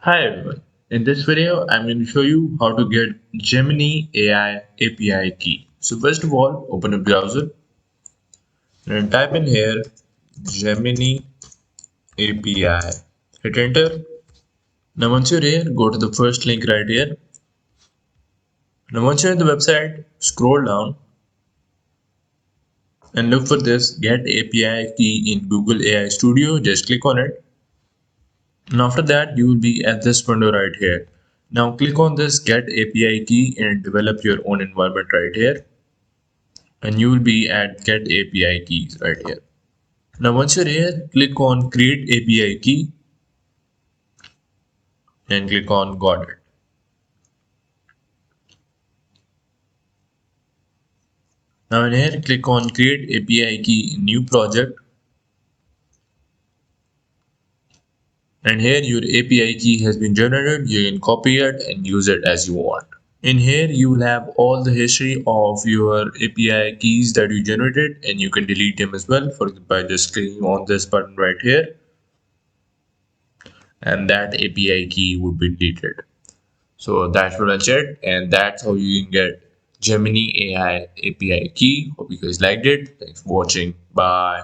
Hi everyone. In this video, I'm going to show you how to get Gemini AI API key. So first of all, open a browser and type in here Gemini API. Hit enter. Now once you're here, go to the first link right here. Now once you're in the website, scroll down and look for this Get API key in Google AI Studio. Just click on it. And after that, you will be at this window right here. Now click on this Get API key and develop your own environment right here. And you will be at Get API keys right here. Now once you're here, click on Create API key and click on Got it. Now in here, click on Create API key New Project, and here your API key has been generated. You can copy it and use it as you want. In here, you will have all the history of your API keys that you generated, and you can delete them as well by just clicking on this button right here, and that API key would be deleted. So that's pretty much it, and that's how you can get Gemini AI API key. Hope you guys liked it. Thanks for watching. Bye.